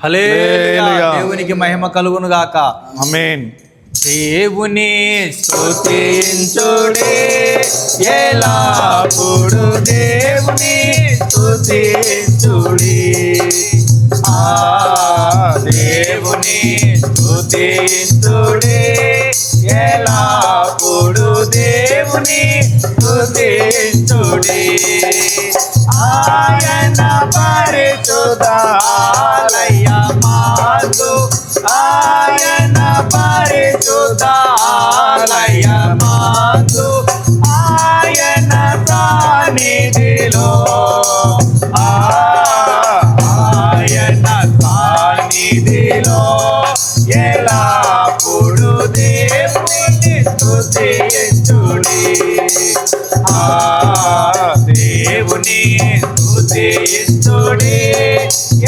హల్లెలూయా. దేవునికి మహిమ కలుగును గాక. ఆమేన్. దేవుని స్తుతించుడే ఎల్లప్పుడు దేవుని స్తుతించుడే. దేవుని స్తుతించుడే ఎల్లప్పుడు దేవుని స్తుతించుడే. ఆయన పరిశుద్ధ ఆలయమందు ఆయన పరిశుద్ధ ఆలయమందు ఆయన సన్నిధిలో ఆయన సన్నిధిలో ఎల్లప్పుడు దేవుని స్తుతించుడే. దేవుని స్తుతించుడే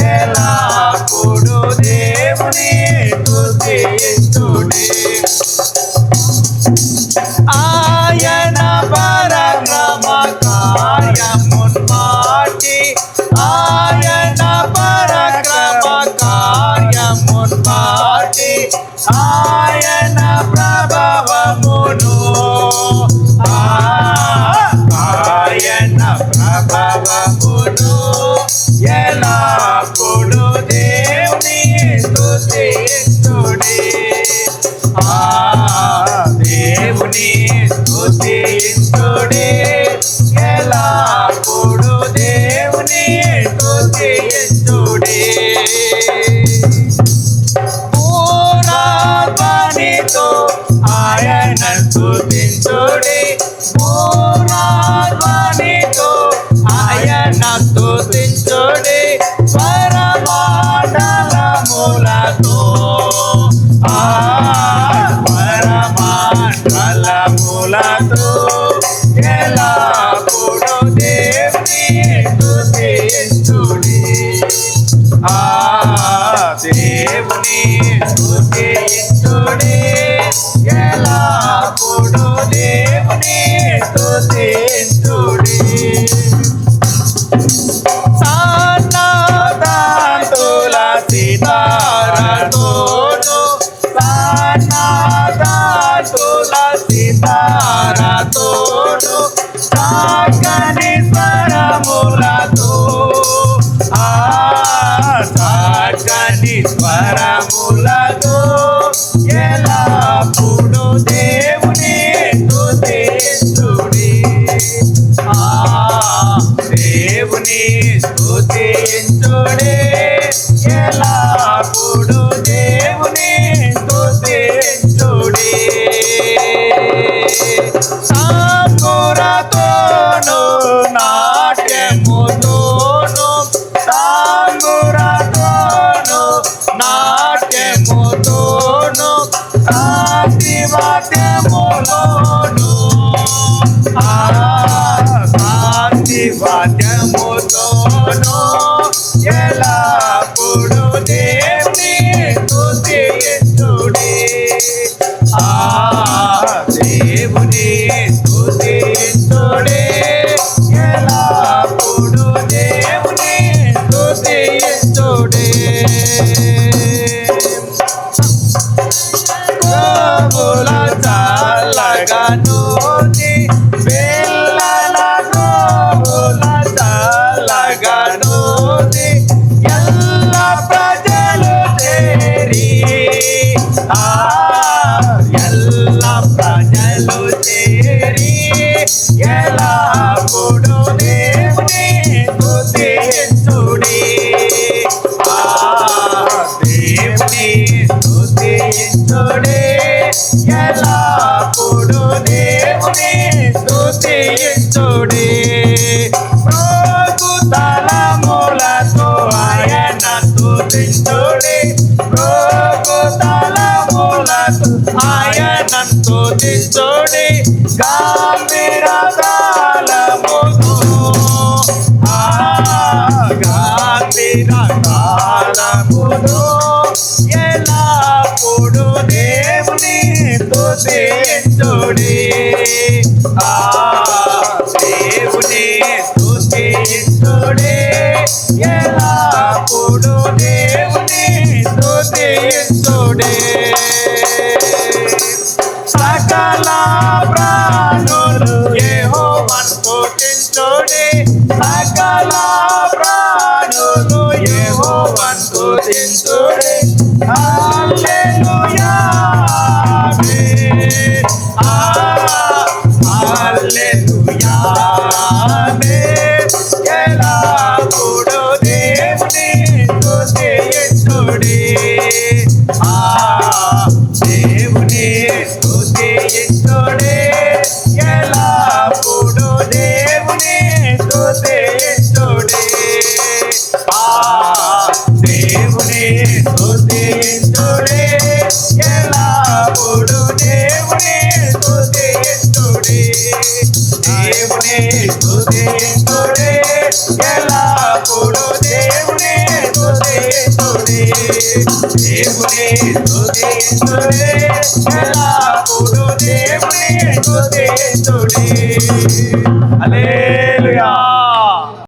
ఎల్లప్పుడు దేవుని స్తుతించుడే. ఆయన పరక్రమ కార్యమున్ బట్టి ఆయన పరక్రమ కార్యమున్ బట్టి ఆయన ప్రభావమును ఆయన ప్రభావమును ఎల్లప్పుడు దేవుని స్తుతించుడే. దేవుని స్తుతించుడే ఎల్లప్పుడు దేవుని స్తుతించుడే. పూర్ణాత్మనితో ఆయన స్తుతించుడే. పూర్ణాత్మనితో ఆయన స్తుతించుడే. పరమండలములతో పరమండలములతో ఎల్లప్పుడు దేవుని స్తుతించుడే. దేవుని స్తుతించుడే ఎల్లప్పుడు దేవుని స్తుతించుడే. సన్నదాంతుల సితారతోను సన్నదాంతుల సితారతోను చక్కని స్వరములతో చక్కని స్వరములతో ఎల్లప్పుడు దేవుని స్తుతించుడే. దేవుని స్తుతించుడే ఎల్లప్పుడు దేవుని స్తుతించుడే. తాంబూరతోను నాట్యముతోను తాంబూరతోను నాట్యముతోను శాంతివాద్యములోను శాంతివాద్యముతోను ఎల్లప్పుడు దేవుని స్తుతించుడే. దేవుని స్తుతించుడే ఎల్లప్పుడు దేవుని స్తుతించుడే. గోవుల చల్లగనూది పిల్లల గోవుల చల్లగనూది ఎల్ల ప్రజలు చేరి ఎల్ల ప్రజలు చేరి ఎల్లప్పుడు దేవుని స్తుతించుడే. దేవుని స్తుతించుడే ఎల్లప్పుడు దేవుని స్తుతించుడే. ప్రభుతలములతో ఆయన స్తుతించుడే. ప్రభుతలములతో ఆయన స్తుతించుడే. గంభీర తాళముతో గంభీర తాళముతో ఎల్లప్పుడు దేవుని స్తుతించుడే. దేవుని స్తుతించుడే ఎల్లప్పుడు దేవుని స్తుతించుడే సకల ప్రాణులు యెహోవాను స్తుతించుడే సకల ప్రాణులు యెహోవాను స్తుతించుడే హల్లెలూయా ఆమేన్ హల్లెలూయా ఆమేన్ ఎల్లప్పుడూ దేవుని స్తుతించుడే దేవుని స్తుతించుడే ఎల్లప్పుడూ దేవుని స్తుతించుడే దేవుని స్తుతించుడే ఎల్లప్పుడూ దేవుని స్తుతించుడే దేవుని స్తుతించుడే ఎల్లప్పుడూ దేవుని స్తుతించుడే దేవుని స్తుతించుడే ఎల్లప్పుడూ దేవుని స్తుతించుడే హల్లెలూయా